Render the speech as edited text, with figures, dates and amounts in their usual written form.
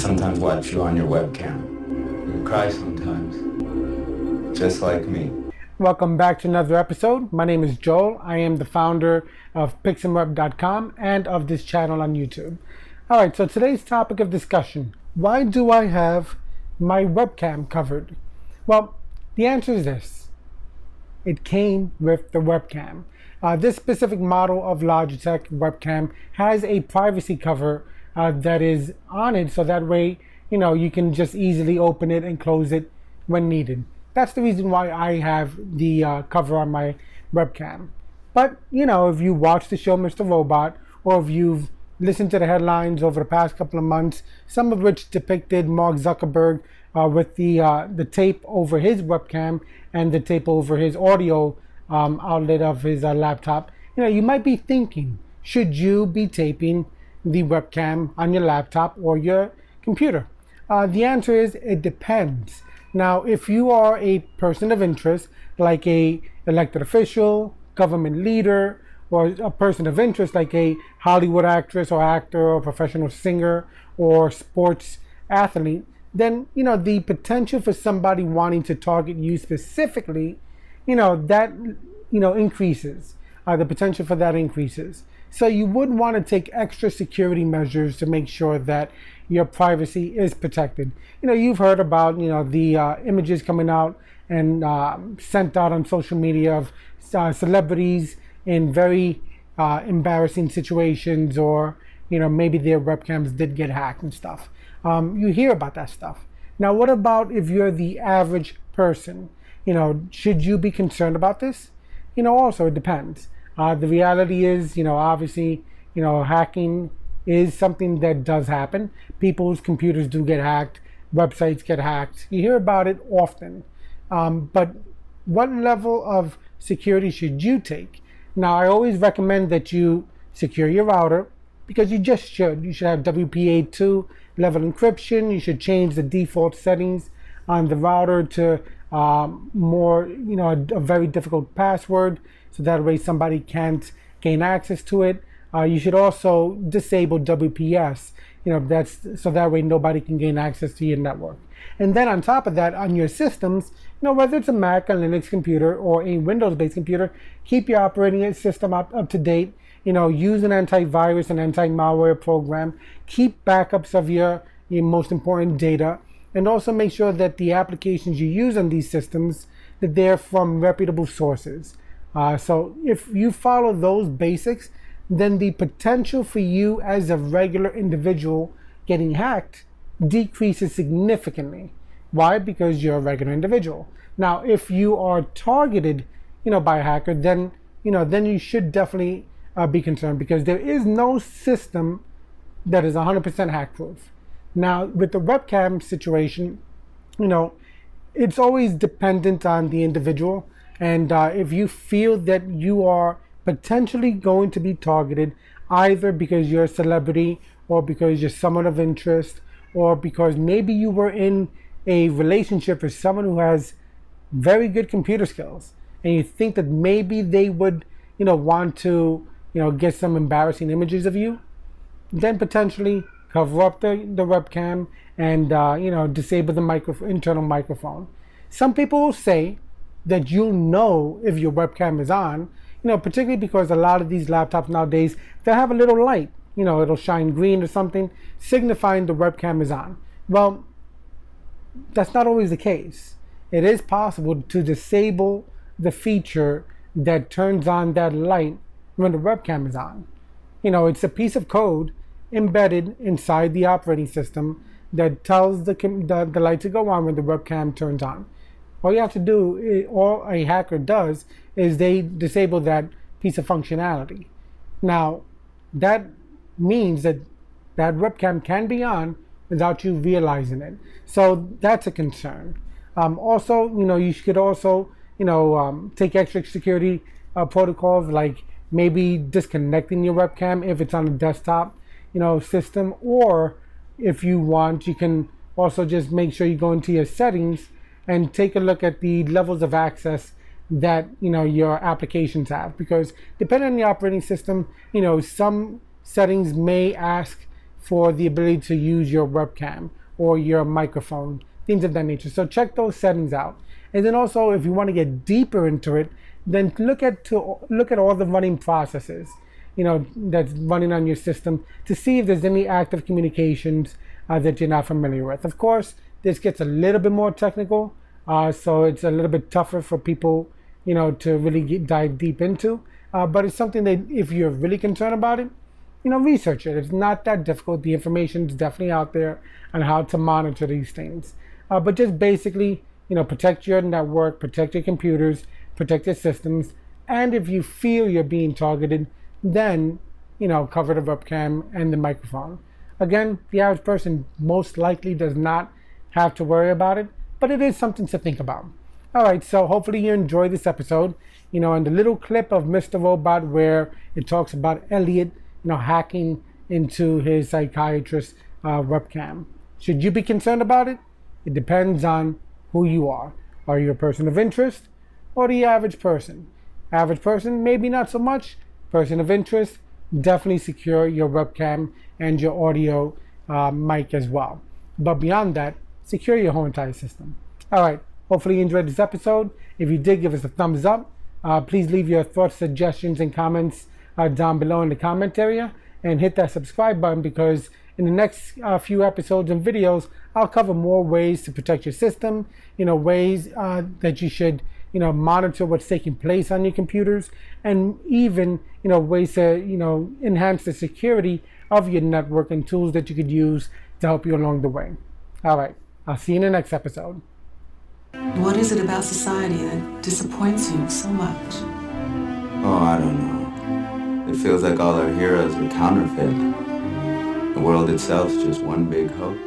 sometimes watch you on your webcam. You cry sometimes, just like me. Welcome back to another episode. My name is Joel. I am the founder of pixandweb.com and of this channel on YouTube. All right, so today's topic of discussion: why do I have my webcam covered? Well, the answer is this: it came with the webcam. This specific model of Logitech webcam has a privacy cover that is on it, so that way you can just easily open it and close it when needed. That's the reason why I have the cover on my webcam. But if you watch the show Mr. Robot, or if you've listened to the headlines over the past couple of months, some of which depicted Mark Zuckerberg with the tape over his webcam and the tape over his audio outlet of his laptop, you might be thinking, should you be taping the webcam on your laptop or your computer? The answer is it depends. Now, if you are a person of interest, like a elected official, government leader, or a person of interest like a Hollywood actress or actor or professional singer or sports athlete, then the potential for somebody wanting to target you specifically, that increases. The potential for that increases. So you would want to take extra security measures to make sure that your privacy is protected. You've heard about the images coming out and sent out on social media of celebrities in very embarrassing situations, or maybe their webcams did get hacked and stuff. You hear about that stuff. Now, what about if you're the average person? Should you be concerned about this? Also, it depends. The reality is, obviously, hacking is something that does happen. People's computers do get hacked. Websites get hacked. You hear about it often. But what level of security should you take? Now, I always recommend that you secure your router, because you just should. You should have WPA2 level encryption. You should change the default settings on the router to a very difficult password, so that way somebody can't gain access to it. You should also disable WPS, that's so that way nobody can gain access to your network. And then on top of that, on your systems, whether it's a Mac, a Linux computer, or a Windows-based computer, keep your operating system up to date. Use an antivirus and anti-malware program. Keep backups of your most important data, and also make sure that the applications you use on these systems, that they're from reputable sources. So if you follow those basics, then the potential for you as a regular individual getting hacked decreases significantly. Why? Because you're a regular individual. Now, if you are targeted, by a hacker, then then you should definitely be concerned, because there is no system that is 100% hack-proof. Now, with the webcam situation, it's always dependent on the individual. And if you feel that you are potentially going to be targeted, either because you're a celebrity, or because you're someone of interest, or because maybe you were in a relationship with someone who has very good computer skills, and you think that maybe they would, want to, get some embarrassing images of you, then potentially cover up the webcam and, disable the internal microphone. Some people will say that you'll know if your webcam is on, particularly because a lot of these laptops nowadays, they have a little light, it'll shine green or something, signifying the webcam is on. Well, that's not always the case. It is possible to disable the feature that turns on that light when the webcam is on. It's a piece of code embedded inside the operating system that tells the light to go on when the webcam turns on. All you have to do, all a hacker does, is they disable that piece of functionality. Now, that means that that webcam can be on without you realizing it. So that's a concern. Also, you should also, take extra security protocols, like maybe disconnecting your webcam if it's on a desktop, system, or if you want, you can also just make sure you go into your settings and take a look at the levels of access that your applications have, because depending on the operating system, some settings may ask for the ability to use your webcam or your microphone, things of that nature. So check those settings out. And then also, if you want to get deeper into it, then look at all the running processes, that's running on your system to see if there's any active communications that you're not familiar with. Of course, this gets a little bit more technical, so it's a little bit tougher for people, to really dive deep into. But it's something that if you're really concerned about it, research it. It's not that difficult. The information is definitely out there on how to monitor these things. But just basically, protect your network, protect your computers, protect your systems. And if you feel you're being targeted, then, cover the webcam and the microphone. Again, the average person most likely does not have to worry about it, but it is something to think about. All right, so hopefully you enjoyed this episode. And the little clip of Mr. Robot where it talks about Elliot, hacking into his psychiatrist's webcam. Should you be concerned about it? It depends on who you are. Are you a person of interest or the average person? Average person, maybe not so much. Person of interest, definitely secure your webcam and your audio mic as well. But beyond that, secure your whole entire system. All right, hopefully you enjoyed this episode. If you did, give us a thumbs up. Please leave your thoughts, suggestions, and comments down below in the comment area, and hit that subscribe button, because in the next few episodes and videos, I'll cover more ways to protect your system, ways that you should, monitor what's taking place on your computers, and even, ways to, enhance the security of your network and tools that you could use to help you along the way. All right, I'll see you in the next episode. What is it about society that disappoints you so much? Oh, I don't know. It feels like all our heroes are counterfeit. The world itself's just one big hoax.